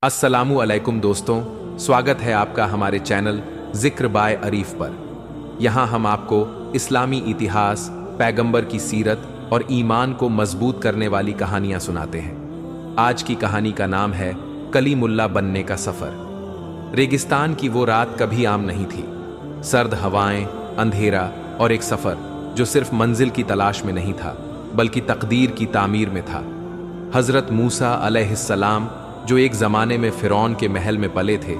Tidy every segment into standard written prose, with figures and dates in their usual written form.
अस्सलामु अलैकुम दोस्तों, स्वागत है आपका हमारे चैनल जिक्र बाय अरीफ पर। यहाँ हम आपको इस्लामी इतिहास, पैगंबर की सीरत और ईमान को मजबूत करने वाली कहानियाँ सुनाते हैं। आज की कहानी का नाम है कलीमुल्लाह बनने का सफ़र। रेगिस्तान की वो रात कभी आम नहीं थी। सर्द हवाएं, अंधेरा और एक सफ़र जो सिर्फ मंजिल की तलाश में नहीं था बल्कि तकदीर की तामीर में था। हज़रत मूसा अलैहिस्सलाम जो एक ज़माने में फ़िरौन के महल में पले थे,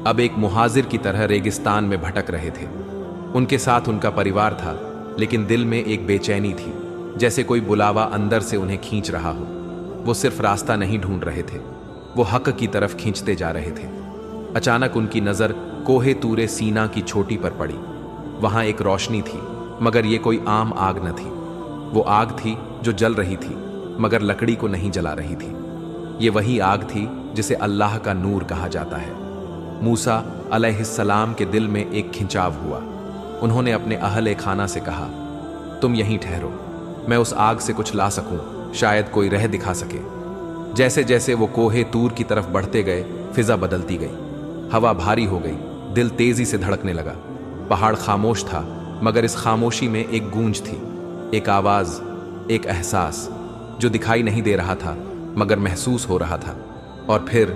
अब एक मुहाजिर की तरह रेगिस्तान में भटक रहे थे। उनके साथ उनका परिवार था, लेकिन दिल में एक बेचैनी थी, जैसे कोई बुलावा अंदर से उन्हें खींच रहा हो। वो सिर्फ रास्ता नहीं ढूंढ रहे थे, वो हक की तरफ खींचते जा रहे थे। अचानक उनकी नज़र कोहे तूरे सीना की चोटी पर पड़ी। वहाँ एक रोशनी थी, मगर ये कोई आम आग न थी। वो आग थी जो जल रही थी, मगर लकड़ी को नहीं जला रही थी। ये वही आग थी जिसे अल्लाह का नूर कहा जाता है। मूसा अलैहिस्सलाम के दिल में एक खिंचाव हुआ। उन्होंने अपने अहले खाना से कहा, तुम यहीं ठहरो, मैं उस आग से कुछ ला सकूं, शायद कोई रह दिखा सके। जैसे जैसे वो कोहे तूर की तरफ बढ़ते गए, फिजा बदलती गई। हवा भारी हो गई, दिल तेजी से धड़कने लगा। पहाड़ खामोश था, मगर इस खामोशी में एक गूंज थी, एक आवाज, एक एहसास जो दिखाई नहीं दे रहा था मगर महसूस हो रहा था। और फिर,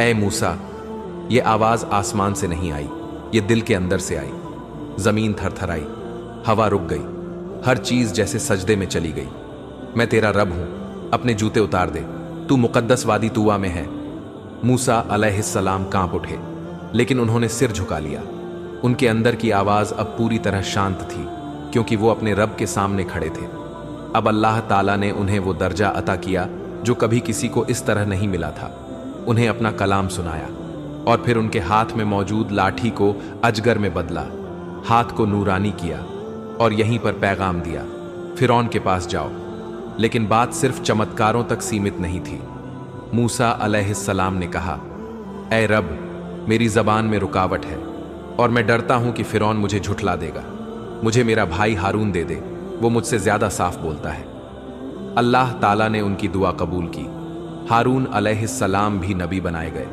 ए मूसा, ये आवाज आसमान से नहीं आई, ये दिल के अंदर से आई। जमीन थरथराई, हवा रुक गई, हर चीज जैसे सजदे में चली गई। मैं तेरा रब हूं, अपने जूते उतार दे, तू मुकद्दस वादी तूवा में है। मूसा अलैहिस्सलाम कांप उठे, लेकिन उन्होंने सिर झुका लिया। उनके अंदर की आवाज अब पूरी तरह शांत थी, क्योंकि वो अपने रब के सामने खड़े थे। अब अल्लाह ताला ने उन्हें वो दर्जा अता किया जो कभी किसी को इस तरह नहीं मिला था। उन्हें अपना कलाम सुनाया, और फिर उनके हाथ में मौजूद लाठी को अजगर में बदला, हाथ को नूरानी किया और यहीं पर पैगाम दिया, फिरौन के पास जाओ। लेकिन बात सिर्फ चमत्कारों तक सीमित नहीं थी। मूसा अलैहिस्सलाम ने कहा, ऐ रब, मेरी जबान में रुकावट है और मैं डरता हूं कि फिरौन मुझे झुठला देगा। मुझे मेरा भाई हारून दे दे, वो मुझसे ज्यादा साफ बोलता है। अल्लाह ताला ने उनकी दुआ कबूल की। हारून अलैहिस्सलाम भी नबी बनाए गए।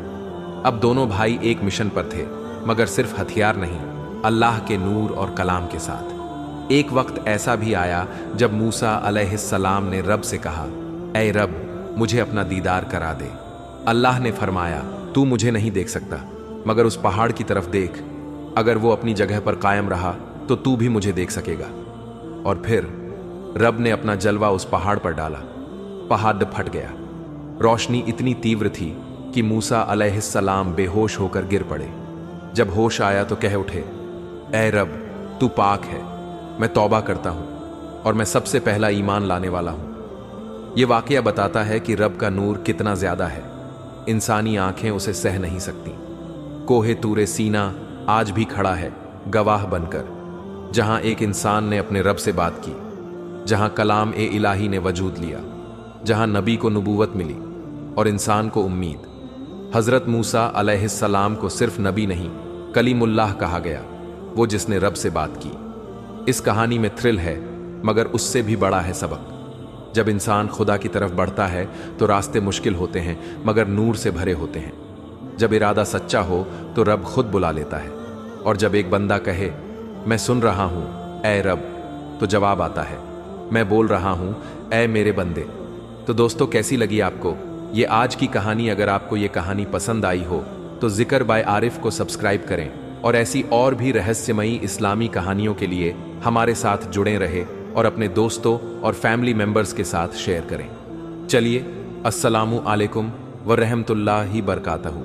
अब दोनों भाई एक मिशन पर थे, मगर सिर्फ हथियार नहीं, अल्लाह के नूर और कलाम के साथ। एक वक्त ऐसा भी आया जब मूसा अलैहिस्सलाम ने रब से कहा, ऐ रब, मुझे अपना दीदार करा दे। अल्लाह ने फरमाया, तू मुझे नहीं देख सकता, मगर उस पहाड़ की तरफ देख। अगर वो अपनी जगह पर कायम रहा तो तू भी मुझे देख सकेगा। और फिर रब ने अपना जलवा उस पहाड़ पर डाला। पहाड़ फट गया। रोशनी इतनी तीव्र थी कि मूसा अलैहिस्सलाम बेहोश होकर गिर पड़े। जब होश आया तो कह उठे, ऐ रब, तू पाक है, मैं तौबा करता हूं और मैं सबसे पहला ईमान लाने वाला हूं। यह वाकया बताता है कि रब का नूर कितना ज्यादा है, इंसानी आंखें उसे सह नहीं सकती। कोहे तूरे सीना आज भी खड़ा है, गवाह बनकर, जहां एक इंसान ने अपने रब से बात की, जहां कलाम ए इलाही ने वजूद लिया, जहां नबी को नबूवत मिली और इंसान को उम्मीद। हजरत मूसा अलैहिस्सलाम को सिर्फ नबी नहीं, कलीमुल्लाह कहा गया, वो जिसने रब से बात की। इस कहानी में थ्रिल है, मगर उससे भी बड़ा है सबक। जब इंसान खुदा की तरफ बढ़ता है तो रास्ते मुश्किल होते हैं, मगर नूर से भरे होते हैं। जब इरादा सच्चा हो तो रब खुद बुला लेता है, और जब एक बंदा कहे, मैं सुन रहा हूं ऐ रब, तो जवाब आता है, मैं बोल रहा हूं ऐ मेरे बंदे। तो दोस्तों, कैसी लगी आपको ये आज की कहानी? अगर आपको ये कहानी पसंद आई हो तो जिक्र बाय आरिफ को सब्सक्राइब करें, और ऐसी और भी रहस्यमयी इस्लामी कहानियों के लिए हमारे साथ जुड़े रहे और अपने दोस्तों और फैमिली मेंबर्स के साथ शेयर करें। चलिए, अस्सलामु अलैकुम व रहमतुल्लाहि बरकातहू।